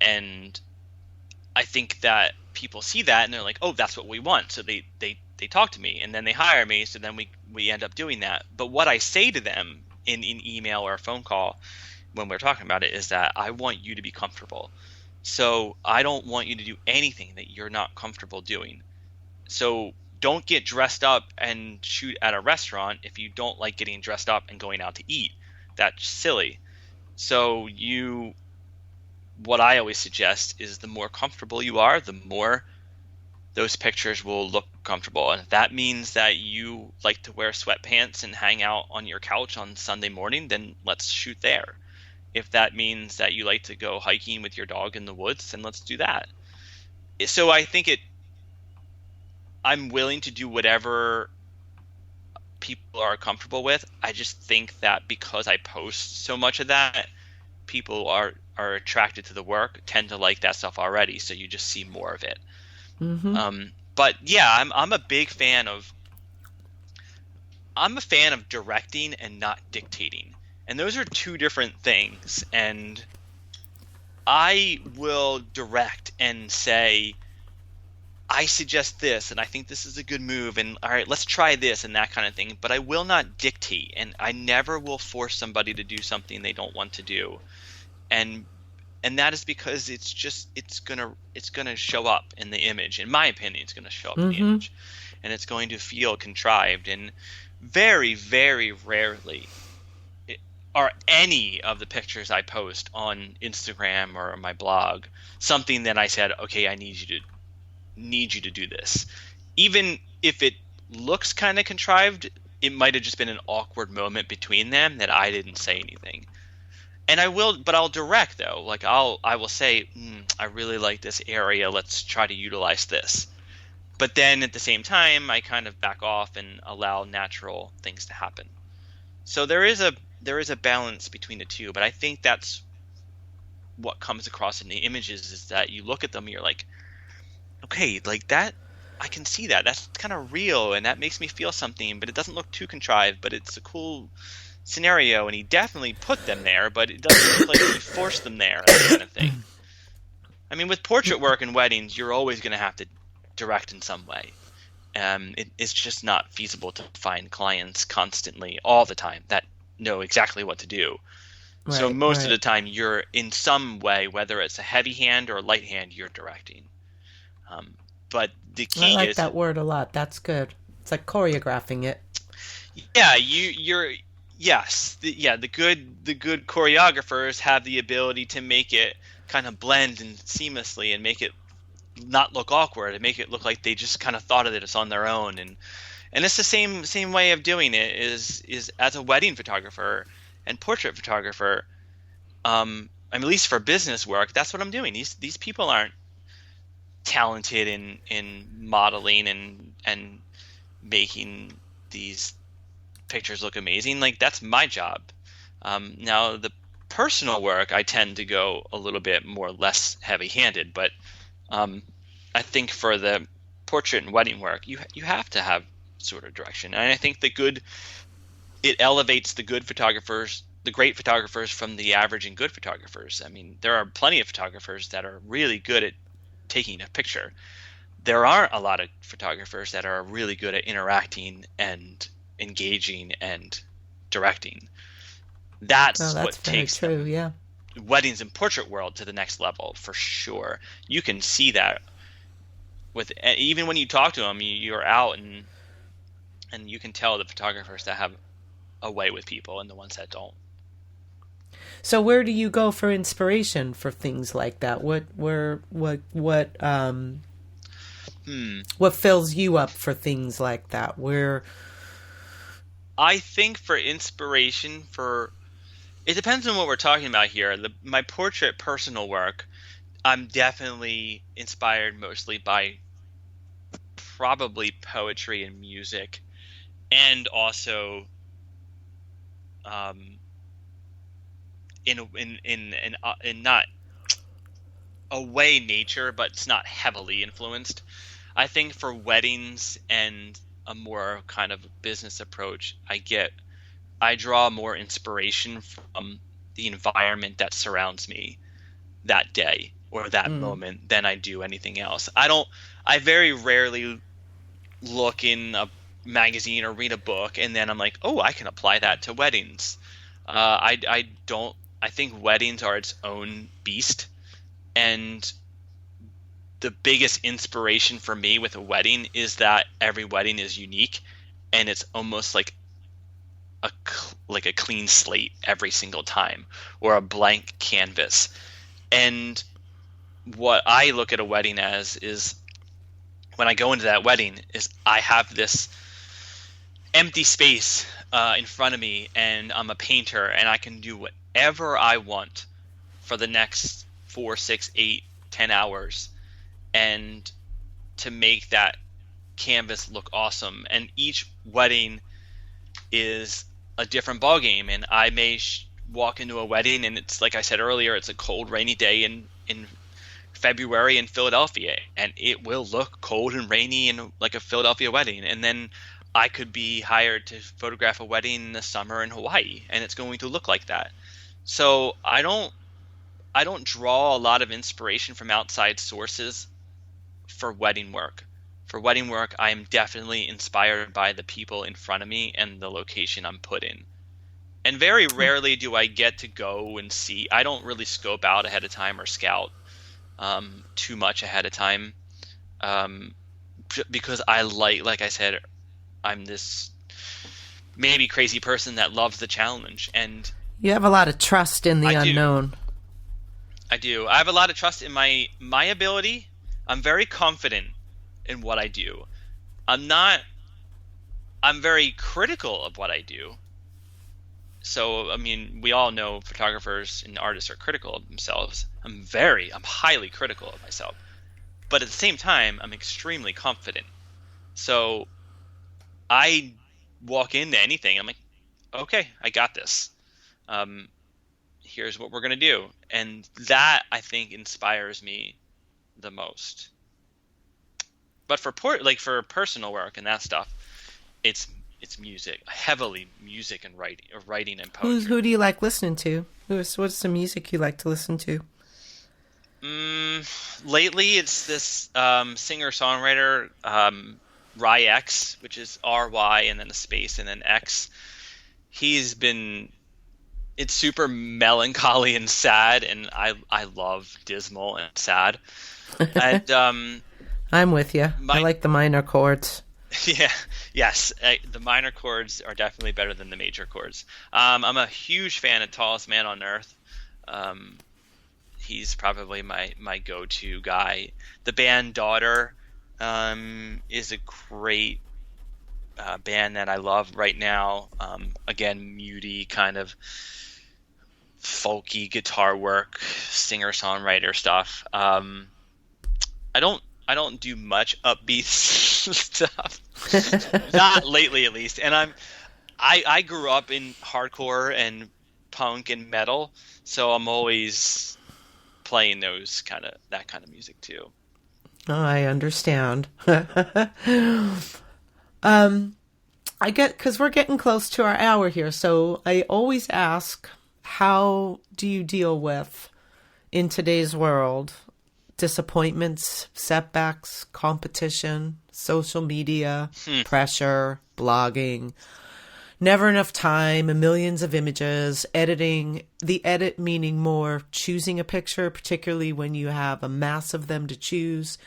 and I think that people see that and they're like, oh, that's what we want. So they talk to me and then they hire me. So then we end up doing that. But what I say to them in email or a phone call when we're talking about it is that I want you to be comfortable. So I don't want you to do anything that you're not comfortable doing. So don't get dressed up and shoot at a restaurant if you don't like getting dressed up and going out to eat. That's silly. So what I always suggest is the more comfortable you are, the more those pictures will look comfortable. And if that means that you like to wear sweatpants and hang out on your couch on Sunday morning, then let's shoot there. If that means that you like to go hiking with your dog in the woods, then let's do that. So I think I'm willing to do whatever people are comfortable with. I just think that because I post so much of that, people are attracted to the work, tend to like that stuff already, so you just see more of it. Mm-hmm. But yeah, I'm a big fan of directing and not dictating, and those are two different things. And I will direct and say, I suggest this, and I think this is a good move, and all right, let's try this, and that kind of thing. But I will not dictate, and I never will force somebody to do something they don't want to do. And that is because it's gonna show up in the image. In my opinion, it's gonna show up in the image, and it's going to feel contrived. And very, very rarely are any of the pictures I post on Instagram or my blog something that I said, okay, I need you to do this. Even if it looks kind of contrived, it might have just been an awkward moment between them that I didn't say anything. And I'll direct though. Like I will say, I really like this area. Let's try to utilize this. But then at the same time, I kind of back off and allow natural things to happen. So there is a balance between the two. But I think that's what comes across in the images, is that you look at them and you're like, okay, like that, I can see that. That's kind of real, and that makes me feel something. But it doesn't look too contrived. But it's a cool scenario, and he definitely put them there, but it doesn't look like he forced them there, that kind of thing. I mean, with portrait work and weddings, you're always going to have to direct in some way. It's just not feasible to find clients constantly all the time that know exactly what to do. So Right, most of right. the time, you're in some way, whether it's a heavy hand or a light hand, you're directing. Um, but the I key like is, that word a lot. That's good. It's like choreographing it. yeah, you're yes, the good choreographers have the ability to make it kind of blend and seamlessly and make it not look awkward and make it look like they just kind of thought of this on their own. And it's the same way of doing it is as a wedding photographer and portrait photographer. I mean, at least for business work, that's what I'm doing. These people aren't talented in modeling and making these pictures look amazing. Like, that's my job. Now the personal work, I tend to go a little bit more less heavy-handed, but I think for the portrait and wedding work, you have to have sort of direction, and I think it elevates the good photographers, the great photographers, from the average and good photographers. I mean, there are plenty of photographers that are really good at taking a picture. There aren't a lot of photographers that are really good at interacting and engaging and directing. That's Oh, what that's very takes true. Yeah. weddings and portrait world to the next level, for sure. You can see that with even when you talk to them, you're out and you can tell the photographers that have a way with people and the ones that don't. So where do you go for inspiration for things like that? What fills you up for things like that? Where I think for inspiration, it depends on what we're talking about here. My portrait personal work, I'm definitely inspired mostly by probably poetry and music, and also in not a way nature, but it's not heavily influenced. I think for weddings and a more kind of business approach, I draw more inspiration from the environment that surrounds me that day or that moment than I do anything else. I very rarely look in a magazine or read a book and then I'm like, oh, I can apply that to weddings. I think weddings are its own beast, and the biggest inspiration for me with a wedding is that every wedding is unique, and it's almost like a clean slate every single time, or a blank canvas. And what I look at a wedding as is, when I go into that wedding, is I have this empty space in front of me, and I'm a painter, and I can do whatever I want for the next 4, 6, 8, 10 hours, and to make that canvas look awesome. And each wedding is a different ballgame, and I may walk into a wedding and it's, like I said earlier, it's a cold, rainy day in February in Philadelphia, and it will look cold and rainy in like a Philadelphia wedding. And then I could be hired to photograph a wedding in the summer in Hawaii, and it's going to look like that. So I don't draw a lot of inspiration from outside sources for wedding work. For wedding work, I am definitely inspired by the people in front of me and the location I'm put in. And very rarely do I get to go and see. I don't really scope out ahead of time or scout too much ahead of time, because like I said, I'm this maybe crazy person that loves the challenge, and you have a lot of trust in the unknown. I do. I have a lot of trust in my ability. I'm very confident in what I do. I'm very critical of what I do. So, I mean, we all know photographers and artists are critical of themselves. I'm highly critical of myself. But at the same time, I'm extremely confident. So I walk into anything, I'm like, okay, I got this. Here's what we're going to do. And that, I think, inspires me the most. But for personal work and that stuff, it's music, heavily music and writing and poetry. Who do you like listening to? What's the music you like to listen to? Lately, it's this singer-songwriter, RyX, which is RY and then a space and then X. He's been it's super melancholy and sad, and I love dismal and sad. And I'm with you. I like the minor chords. Yeah, yes, the minor chords are definitely better than the major chords. I'm a huge fan of Tallest Man on Earth. He's probably my go-to guy. The band Daughter is a great band that I love right now. Again, moody kind of folky guitar work, singer-songwriter stuff. I don't do much upbeat stuff, not lately at least. And I grew up in hardcore and punk and metal, so I'm always playing that kind of music too. Oh, I understand. Because we're getting close to our hour here, so I always ask, how do you deal with, in today's world, disappointments, setbacks, competition, social media, pressure, blogging, never enough time, and millions of images, editing, the edit meaning more choosing a picture, particularly when you have a mass of them to choose.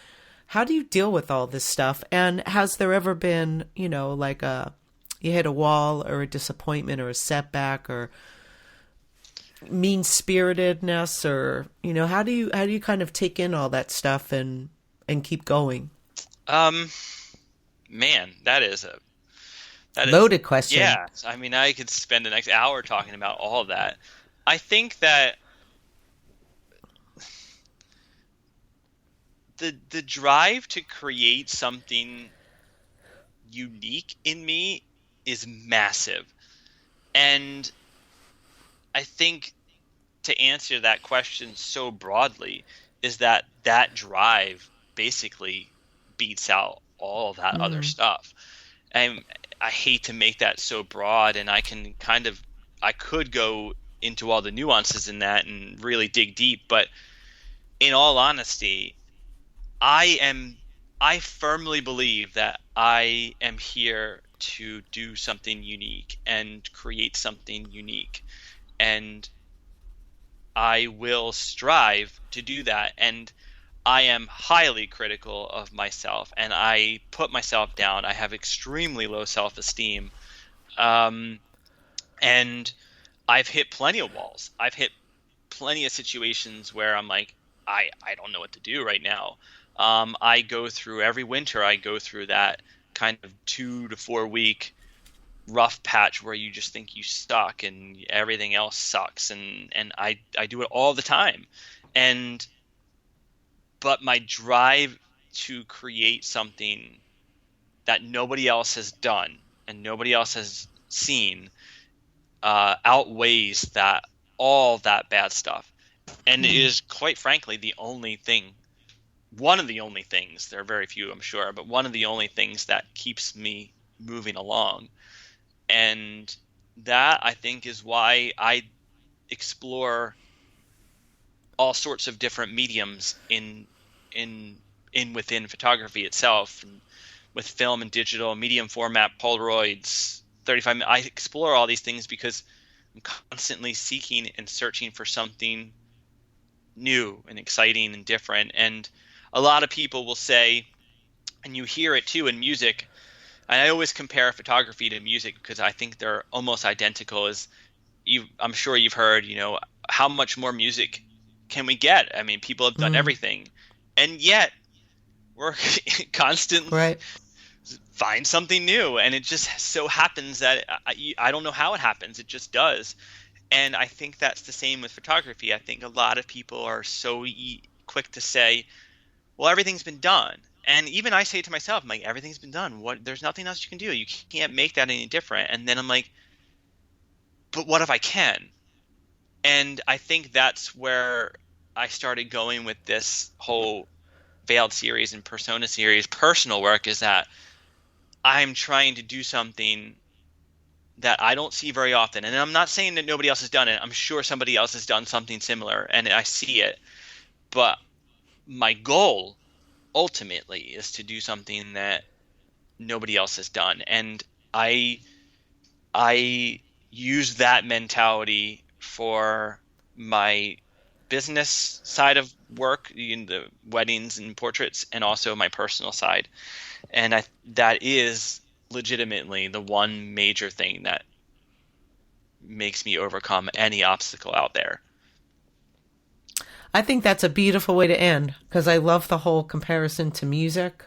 How do you deal with all this stuff? And has there ever been, like you hit a wall or a disappointment or a setback or mean-spiritedness, or how do you kind of take in all that stuff and keep going? Man, that is loaded question. Yeah, I mean, I could spend the next hour talking about all of that. I think that the drive to create something unique in me is massive, and I think to answer that question so broadly is that drive basically beats out all that other stuff. And I hate to make that so broad, and I could go into all the nuances in that and really dig deep, but in all honesty, I firmly believe that I am here to do something unique and create something unique. And I will strive to do that. And I am highly critical of myself, and I put myself down. I have extremely low self-esteem. And I've hit plenty of walls. I've hit plenty of situations where I'm like, I don't know what to do right now. Every winter, I go through that kind of 2 to 4 week rough patch where you just think you suck and everything else sucks, and I do it all the time. But my drive to create something that nobody else has done and nobody else has seen outweighs all that bad stuff, and it is, quite frankly, one of the only things, there are very few I'm sure, but one of the only things that keeps me moving along. And that, I think, is why I explore all sorts of different mediums within photography itself, and with film and digital, medium format, Polaroids, 35 minutes. I explore all these things because I'm constantly seeking and searching for something new and exciting and different. And a lot of people will say, and you hear it too in music, and I always compare photography to music because I think they're almost identical. I'm sure you've heard, how much more music can we get? I mean, people have done everything, and yet we're constantly find something new, and it just so happens that I don't know how it happens. It just does. And I think that's the same with photography. I think a lot of people are so quick to say, well, everything's been done. And even I say to myself, I'm like, everything's been done. There's nothing else you can do. You can't make that any different. And then I'm like, but what if I can? And I think that's where I started going with this whole Veiled series and Persona series, personal work, is that I'm trying to do something that I don't see very often. And I'm not saying that nobody else has done it. I'm sure somebody else has done something similar, and I see it. But my goal ultimately is to do something that nobody else has done. And I use that mentality for my business side of work, the weddings and portraits, and also my personal side. And that is legitimately the one major thing that makes me overcome any obstacle out there. I think that's a beautiful way to end, because I love the whole comparison to music.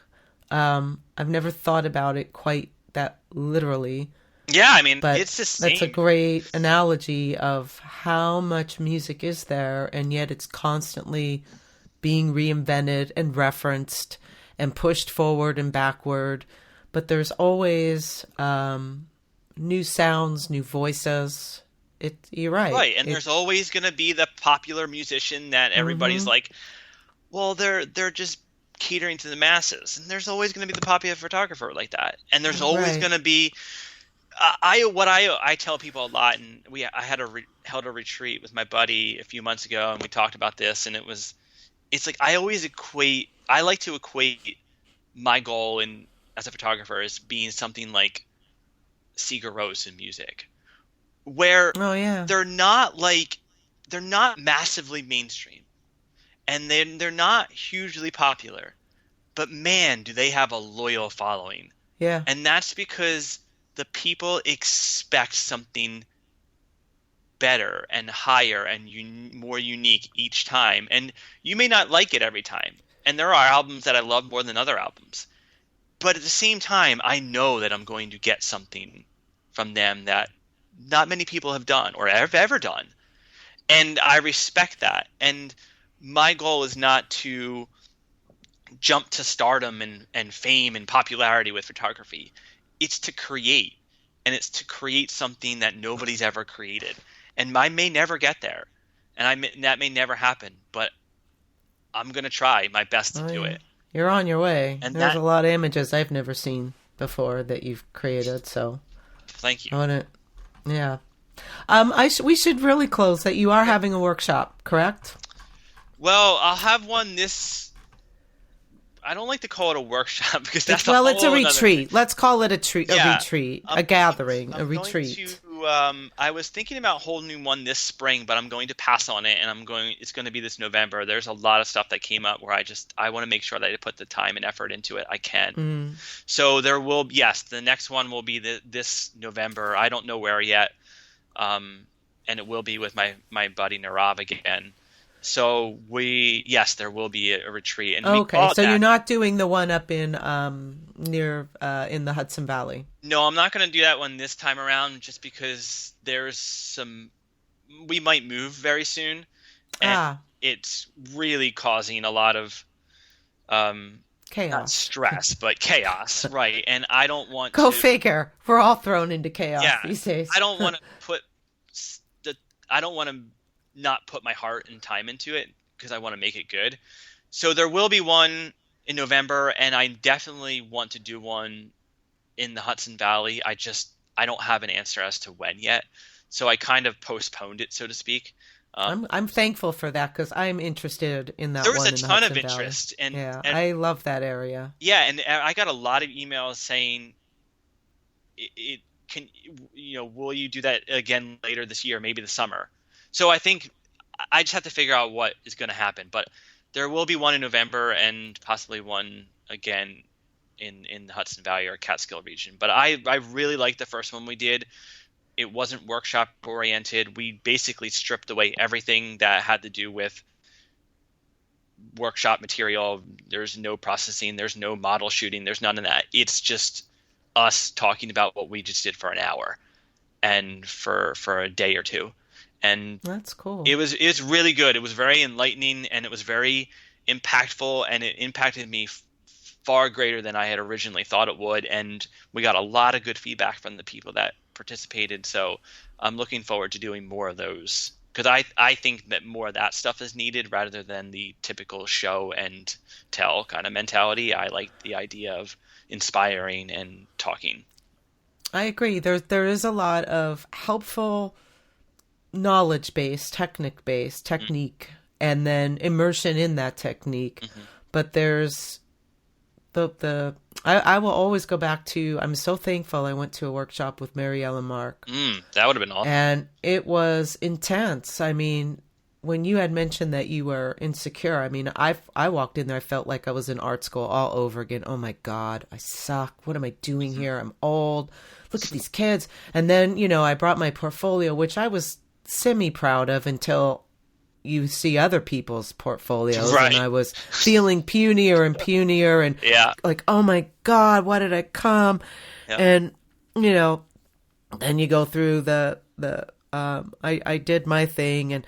I've never thought about it quite that literally. Yeah, I mean, but it's the same. That's a great analogy of how much music is there, and yet it's constantly being reinvented and referenced and pushed forward and backward. But there's always new sounds, new voices. You're right. Right, and there's always going to be the popular musician that everybody's like, well, they're just catering to the masses. And there's always going to be the popular photographer like that. And there's always going to be I tell people a lot, and I held a retreat with my buddy a few months ago, and we talked about this, and it's like I like to equate my goal as a photographer as being something like Sigur Rós in music, where they're not massively mainstream, and they're not hugely popular, but man, do they have a loyal following. Yeah. And that's because the people expect something better and higher and more unique each time. And you may not like it every time. And there are albums that I love more than other albums. But at the same time, I know that I'm going to get something from them that not many people have done or have ever done. And I respect that. And my goal is not to jump to stardom and fame and popularity with photography. It's to create, and it's to create something that nobody's ever created. And I may never get there, and that may never happen, but I'm going to try my best to do it. You're on your way. And there's a lot of images I've never seen before that you've created, so thank you. Yeah. We should really close that you are having a workshop, correct? Well, I'll have one I don't like to call it a workshop because that's it's a retreat. Let's call it a retreat, a gathering, a retreat. I was thinking about holding one this spring, but I'm going to pass on it, and it's going to be this November. There's a lot of stuff that came up where I want to make sure that I put the time and effort into it. I can. So there will, the next one will be this November. I don't know where yet, and it will be with my buddy Narav again. So there will be a retreat. And okay, so you're not doing the one up in near in the Hudson Valley. No, I'm not going to do that one this time around, just because we might move very soon, and it's really causing a lot of chaos, not stress, but chaos, right? And I don't want Go figure. We're all thrown into chaos these days. I don't want to not put my heart and time into it because I want to make it good. So there will be one in November, and I definitely want to do one in the Hudson Valley. I don't have an answer as to when yet. So I kind of postponed it, so to speak. I'm thankful for that because I'm interested in that one. There was a ton of interest. And I love that area. Yeah, and I got a lot of emails saying will you do that again later this year, maybe the summer? So I think I just have to figure out what is going to happen. But there will be one in November and possibly one again in the Hudson Valley or Catskill region. But I really liked the first one we did. It wasn't workshop oriented. We basically stripped away everything that had to do with workshop material. There's no processing. There's no model shooting. There's none of that. It's just us talking about what we just did for an hour and for a day or two. And that's cool. It's really good. It was very enlightening, and it was very impactful, and it impacted me far greater than I had originally thought it would. And we got a lot of good feedback from the people that participated. So I'm looking forward to doing more of those, because I think that more of that stuff is needed rather than the typical show and tell kind of mentality. I like the idea of inspiring and talking. I agree. There is a lot of helpful knowledge-based, technique, and then immersion in that technique. But there's the I will always go back to, I'm so thankful I went to a workshop with Mary Ellen Mark. That would have been awesome. And it was intense. I mean, when you had mentioned that you were insecure, I mean, I walked in there, I felt like I was in art school all over again. Oh my God, I suck. What am I doing here? I'm old. Look at these kids. And then, I brought my portfolio, which I was semi-proud of until you see other people's portfolios. Right. And I was feeling punier and punier and like, oh my God, why did I come? Yeah. And, then you go through I did my thing and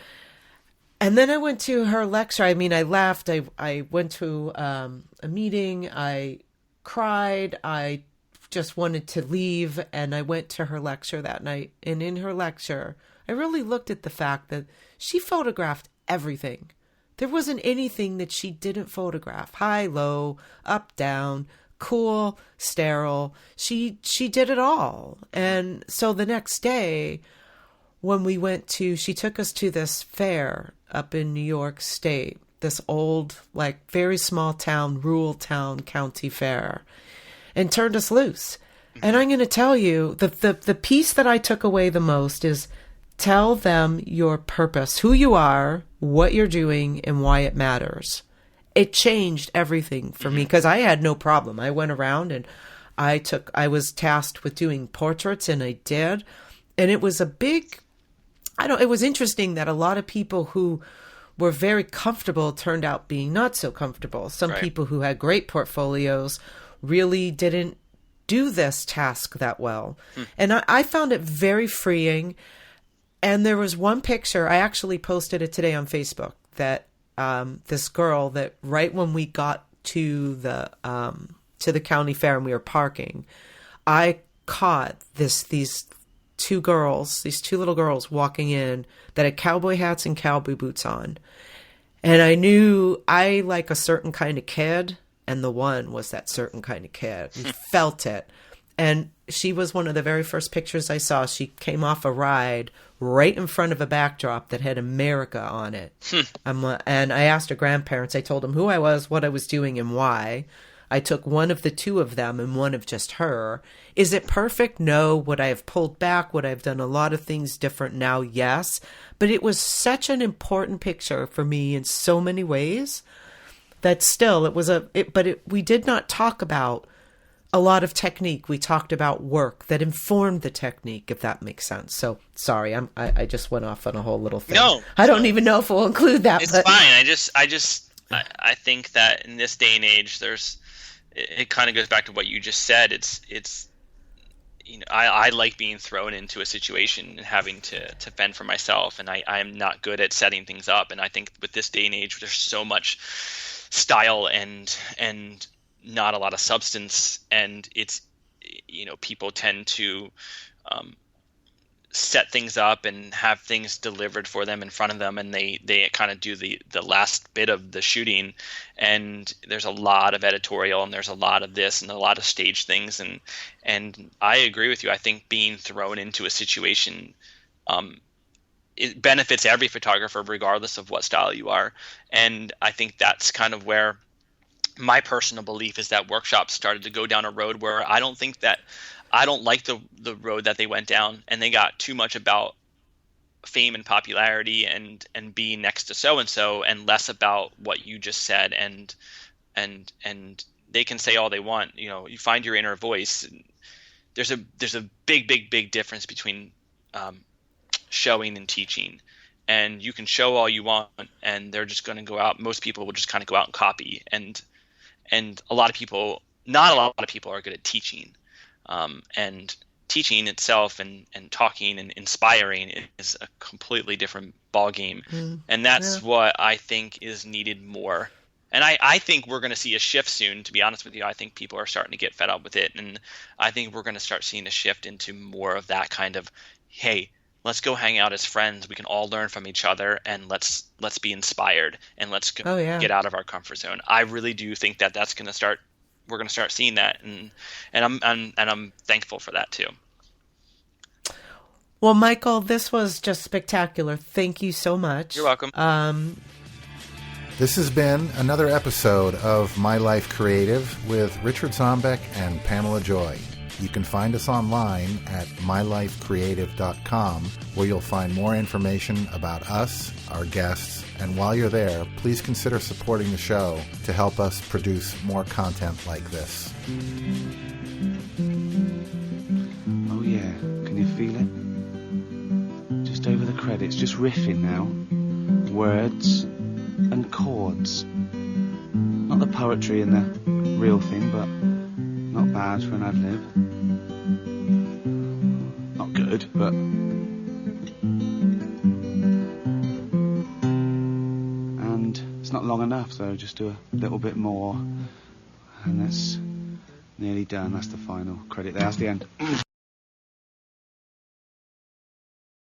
then I went to her lecture. I mean, I left, I went to a meeting, I cried, I just wanted to leave, and I went to her lecture that night. And in her lecture, I really looked at the fact that she photographed everything. There wasn't anything that she didn't photograph. High, low, up, down, cool, sterile. She did it all. And so the next day, when she took us to this fair up in New York State, this old, like very small town, rural town county fair, and turned us loose. And I'm going to tell you, the piece that I took away the most is tell them your purpose, who you are, what you're doing, and why it matters. It changed everything for me because I had no problem. I went around and I was tasked with doing portraits, and I did. And it was it was interesting that a lot of people who were very comfortable turned out being not so comfortable. Some people who had great portfolios really didn't do this task that well. And I found it very freeing. And there was one picture, I actually posted it today on Facebook, that this girl that right when we got to the county fair and we were parking, I caught these two little girls walking in that had cowboy hats and cowboy boots on. And I knew I like a certain kind of kid, and the one was that certain kind of kid. You felt it. And she was one of the very first pictures I saw. She came off a ride right in front of a backdrop that had America on it. And I asked her grandparents, I told them who I was, what I was doing, and why. I took one of the two of them and one of just her. Is it perfect? No. Would I have pulled back? Would I have done a lot of things different now? Yes. But it was such an important picture for me in so many ways that still we did not talk about a lot of technique. We talked about work that informed the technique, if that makes sense. So sorry, I just went off on a whole little thing. No, I don't even know if we'll include that. It's fine. I think that in this day and age, it kind of goes back to what you just said. It's I like being thrown into a situation and having to fend for myself, and I am not good at setting things up. And I think with this day and age, there's so much style and not a lot of substance, and it's people tend to set things up and have things delivered for them in front of them, and they kind of do the last bit of the shooting, and there's a lot of editorial and there's a lot of this and a lot of stage things, and I agree with you. I think being thrown into a situation it benefits every photographer regardless of what style you are, and I think that's kind of where my personal belief is that workshops started to go down a road where I don't like the road that they went down, and they got too much about fame and popularity and being next to so and less about what you just said, and they can say all they want. You find your inner voice. There's a big difference between showing and teaching, and you can show all you want, and they're just going to go out. Most people will just kind of go out and copy, and not a lot of people are good at teaching. And teaching itself and talking and inspiring is a completely different ballgame. And that's what I think is needed more. And I think we're going to see a shift soon, to be honest with you. I think people are starting to get fed up with it. And I think we're going to start seeing a shift into more of that kind of, hey, let's go hang out as friends. We can all learn from each other, and let's be inspired, and let's get out of our comfort zone. I really do think that that's going to start. We're going to start seeing that, and I'm thankful for that too. Well, Michael, this was just spectacular. Thank you so much. You're welcome. This has been another episode of My Life Creative with Richard Zombeck and Pamela Joy. You can find us online at mylifecreative.com, where you'll find more information about us, our guests, and while you're there, please consider supporting the show to help us produce more content like this. Oh yeah, can you feel it? Just over the credits, just riffing now. Words and chords. Not the poetry and the real thing, but not bad for an ad-lib. Not good, but... And it's not long enough, so just do a little bit more. And that's nearly done. That's the final credit there. That's the end.